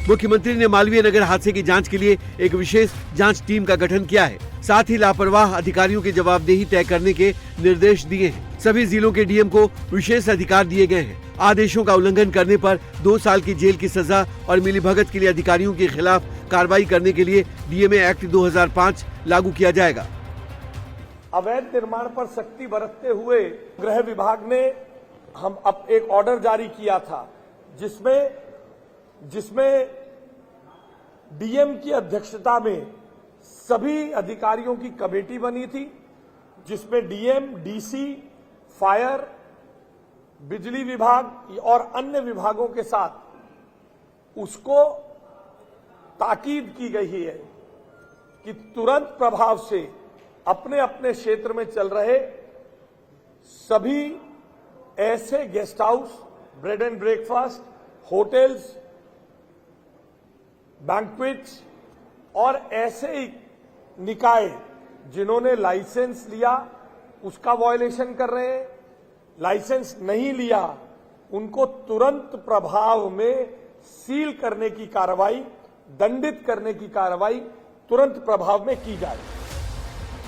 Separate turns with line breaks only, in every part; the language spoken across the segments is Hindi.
मुख्यमंत्री ने मालवीय नगर हादसे की जांच के लिए एक विशेष जांच टीम का गठन किया है। साथ ही लापरवाह अधिकारियों की जवाबदेही तय करने के निर्देश दिए हैं। सभी जिलों के डीएम को विशेष अधिकार दिए गए हैं। आदेशों का उल्लंघन करने पर 2 साल की जेल की सजा और मिलीभगत के लिए अधिकारियों के खिलाफ कार्रवाई करने के लिए डीएमए एक्ट 2005 लागू किया जाएगा।
अवैध निर्माण पर सख्ती बरतते हुए गृह विभाग ने हम अब एक ऑर्डर जारी किया था, जिसमें डीएम की अध्यक्षता में सभी अधिकारियों की कमेटी बनी थी, जिसमें डीएम, डीसी, फायर, बिजली विभाग और अन्य विभागों के साथ उसको ताकीद की गई है कि तुरंत प्रभाव से अपने अपने क्षेत्र में चल रहे सभी ऐसे guest house, bread and breakfast, hotels, banquets और ऐसे ही निकाय जिन्होंने लाइसेंस लिया उसका वायलेशन कर रहे हैं, लाइसेंस नहीं लिया उनको तुरंत प्रभाव में सील करने की कार्रवाई, दंडित करने की कार्रवाई तुरंत प्रभाव में की जाए।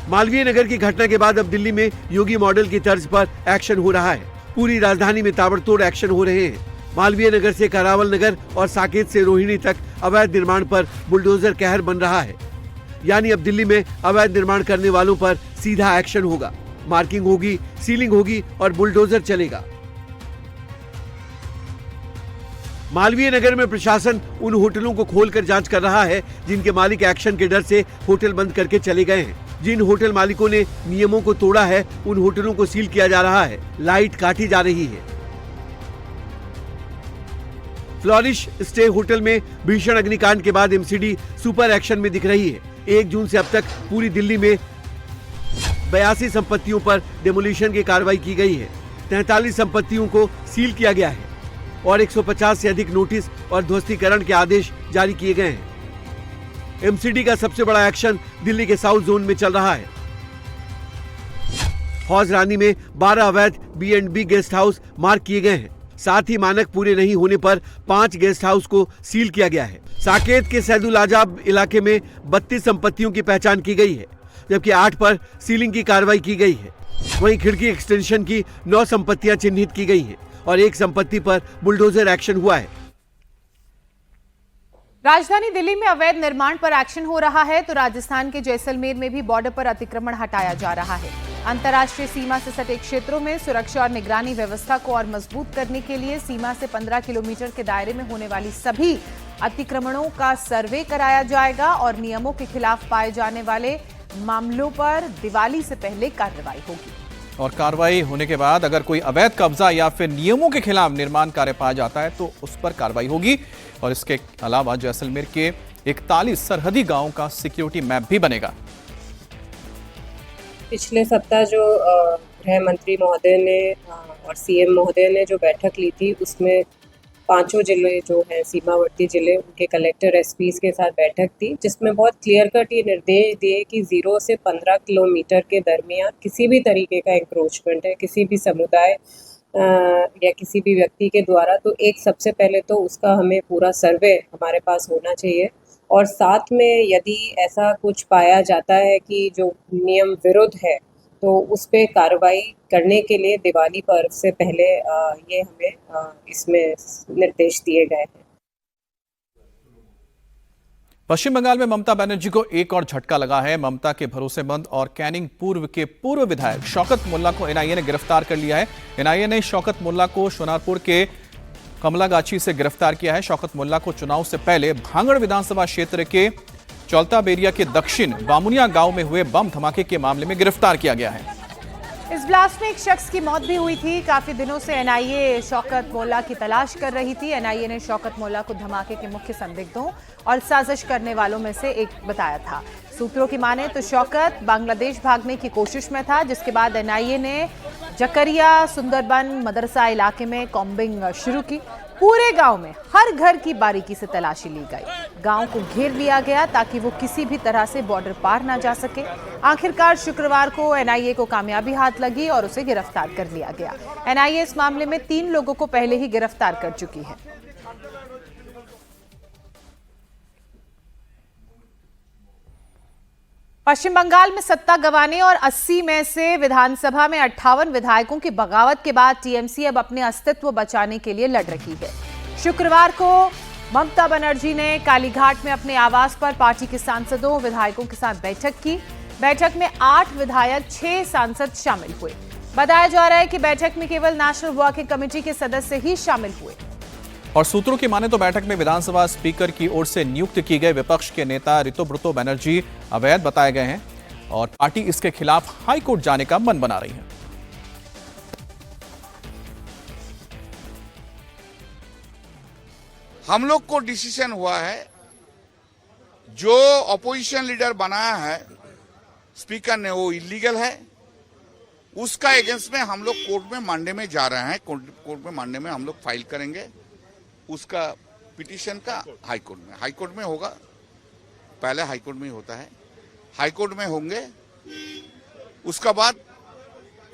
मालवीय नगर की घटना के बाद अब दिल्ली में योगी मॉडल की तर्ज पर एक्शन हो रहा है। पूरी राजधानी में ताबड़तोड़ एक्शन हो रहे हैं। मालवीय नगर से करावल नगर और साकेत से रोहिणी तक अवैध निर्माण पर बुलडोजर कहर बन रहा है। यानी अब दिल्ली में अवैध निर्माण करने वालों पर सीधा एक्शन होगा। मार्किंग होगी, सीलिंग होगी और बुलडोजर चलेगा। मालवीय नगर में प्रशासन उन होटलों को खोलकर जांच कर रहा है जिनके मालिक एक्शन के डर से होटल बंद करके चले गए हैं। जिन होटल मालिकों ने नियमों को तोड़ा है उन होटलों को सील किया जा रहा है, लाइट काटी जा रही है। फ्लोरिश स्टे होटल में भीषण अग्निकांड के बाद एमसीडी सुपर एक्शन में दिख रही है। 1 जून से अब तक पूरी दिल्ली में 82 संपत्तियों पर डेमोलिशन की कार्रवाई की गई है। 43 संपत्तियों को सील किया गया है और 150 से अधिक नोटिस और ध्वस्तीकरण के आदेश जारी किए गए हैं। एमसीडी का सबसे बड़ा एक्शन दिल्ली के साउथ जोन में चल रहा है। हौज रानी में 12 अवैध B&B गेस्ट हाउस मार्क किए गए हैं। साथ ही मानक पूरे नहीं होने पर 5 गेस्ट हाउस को सील किया गया है। साकेत के सैदुल आजाब इलाके में 32 संपत्तियों की पहचान की गई है, जबकि 8 पर सीलिंग की कार्रवाई की गई है। वहीं खिड़की एक्सटेंशन की 9 संपत्तियां चिन्हित की गई हैं और 1 संपत्ति पर बुलडोजर एक्शन हुआ है।
राजधानी दिल्ली में अवैध निर्माण पर एक्शन हो रहा है तो राजस्थान के जैसलमेर में भी बॉर्डर पर अतिक्रमण हटाया जा रहा है। अंतर्राष्ट्रीय सीमा से सटे क्षेत्रों में सुरक्षा और निगरानी व्यवस्था को और मजबूत करने के लिए सीमा से 15 किलोमीटर के दायरे में होने वाली सभी अतिक्रमणों का सर्वे कराया जाएगा और नियमों के खिलाफ पाए जाने वाले मामलों पर दिवाली से पहले कार्रवाई होगी।
और कार्रवाई होने के बाद अगर कोई अवैध कब्जा या फिर नियमों के खिलाफ निर्माण कार्य पाया जाता है तो उस पर कार्रवाई होगी। और इसके अलावा जैसलमेर के 41 सरहदी गांवों का सिक्योरिटी मैप भी बनेगा।
पिछले सप्ताह जो गृह मंत्री महोदय ने और सीएम महोदय ने जो बैठक ली थी उसमें 5 जिले जो हैं सीमावर्ती जिले उनके कलेक्टर एसपीज के साथ बैठक थी, जिसमें बहुत क्लियर कट ये निर्देश दिए कि 0 से 15 किलोमीटर के दरमियान किसी भी तरीके का इंक्रोचमेंट है किसी भी समुदाय या किसी भी व्यक्ति के द्वारा, तो एक सबसे पहले तो उसका हमें पूरा सर्वे हमारे पास होना चाहिए। और साथ में यदि ऐसा कुछ पाया जाता है कि जो नियम विरुद्ध है तो उस पे कार्रवाई करने के लिए दिवाली पर्व से पहले ये हमें इसमें निर्देश दिए गए हैं।
पश्चिम बंगाल में ममता बनर्जी को एक और झटका लगा है। ममता के भरोसेमंद और कैनिंग पूर्व के पूर्व विधायक शौकत मुल्ला को एनआईए ने गिरफ्तार कर लिया है। एनआईए ने शौकत मुल्ला को सोनारपुर के कमलागाछी से गिरफ्तार किया है। शौकत मुल्ला को चुनाव से पहले भांगड़ विधानसभा क्षेत्र के चौलताबेरिया के दक्षिण बामुनिया गांव में हुए बम धमाके के मामले में गिरफ्तार किया गया है।
इस ब्लास्ट में एक शख्स की मौत भी हुई थी। काफी दिनों से एनआईए शौकत मोल्ला की तलाश कर रही थी। एनआईए ने शौकत मोल्ला को धमाके के मुख्य संदिग्धों और साजिश करने वालों में से एक बताया था। सूत्रों की माने तो शौकत बांग्लादेश भागने की कोशिश में था, जिसके बाद एनआईए ने जकरिया सुंदरबन मदरसा इलाके में कॉम्बिंग शुरू की। पूरे गांव में हर घर की बारीकी से तलाशी ली गई। गांव को घेर लिया गया ताकि वो किसी भी तरह से बॉर्डर पार ना जा सके। आखिरकार शुक्रवार को एनआईए को कामयाबी हाथ लगी और उसे गिरफ्तार कर लिया गया। एनआईए इस मामले में 3 लोगों को पहले ही गिरफ्तार कर चुकी है। पश्चिम बंगाल में सत्ता गंवाने और 80 में से विधानसभा में 58 विधायकों की बगावत के बाद टीएमसी अब अपने अस्तित्व बचाने के लिए लड़ रही है। शुक्रवार को ममता बनर्जी ने कालीघाट में अपने आवास पर पार्टी के सांसदों विधायकों के साथ बैठक की। बैठक में 8 विधायक 6 सांसद शामिल हुए। बताया जा रहा है कि बैठक में केवल नेशनल वर्किंग कमेटी के सदस्य ही शामिल हुए।
और सूत्रों की माने तो बैठक में विधानसभा स्पीकर की ओर से नियुक्त की गए विपक्ष के नेता ऋतुब्रतो बनर्जी अवैध बताए गए हैं और पार्टी इसके खिलाफ हाईकोर्ट जाने का मन बना रही है।
हम लोग को डिसीजन हुआ है, जो अपोजिशन लीडर बनाया है स्पीकर ने, वो इलीगल है। उसका एगेंस्ट में हम लोग कोर्ट में मानने में जा रहे हैं। कोर्ट में मानने में हम लोग फाइल करेंगे उसका पिटीशन का हाईकोर्ट में होगा। पहले हाईकोर्ट में ही होता है, हाईकोर्ट में होंगे, उसका बाद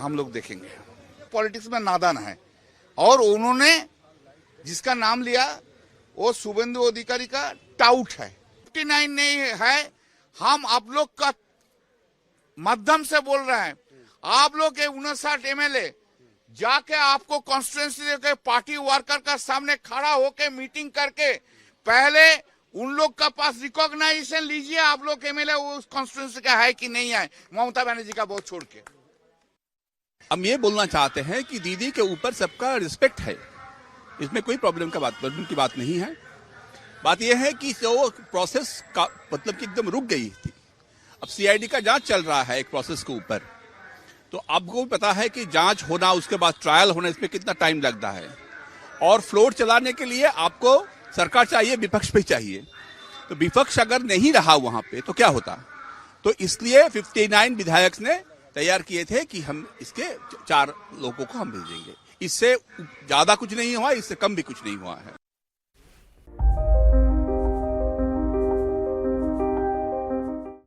हम लोग देखेंगे। पॉलिटिक्स में नादान है और उन्होंने जिसका नाम लिया वो शुभेंदु अधिकारी का टाउट है। 59 नहीं है, हम आप लोग का माध्यम से बोल रहे हैं, आप लोग के 59 एमएलए जाके आपको कॉन्स्टिट्यूएंसी के पार्टी वर्कर का सामने खड़ा होके मीटिंग करके पहले उन लोग का पास रिकॉग्नाइजेशन लीजिए, आप लोग एमएलए उस कॉन्स्टिट्यूएंसी का है कि नहीं है, ममता बनर्जी का बहुत छोड़ के।
हम ये बोलना चाहते हैं कि दीदी के ऊपर सबका रिस्पेक्ट है, इसमें कोई प्रॉब्लम की बात नहीं है। बात यह है कि जो प्रोसेस का मतलब कि एकदम रुक गई थी। अब सीआईडी का जांच चल रहा है एक प्रोसेस के ऊपर, तो आपको पता है कि जांच होना, उसके बाद ट्रायल होना, इसमें कितना टाइम लगता है। और फ्लोर चलाने के लिए आपको सरकार चाहिए, विपक्ष भी चाहिए। तो विपक्ष अगर नहीं रहा वहां पे तो क्या होता। तो इसलिए 59 विधायक ने तैयार किए थे कि हम इसके 4 लोगों को हम भेजेंगे। इससे ज्यादा कुछ नहीं हुआ, इससे कम भी कुछ नहीं हुआ है।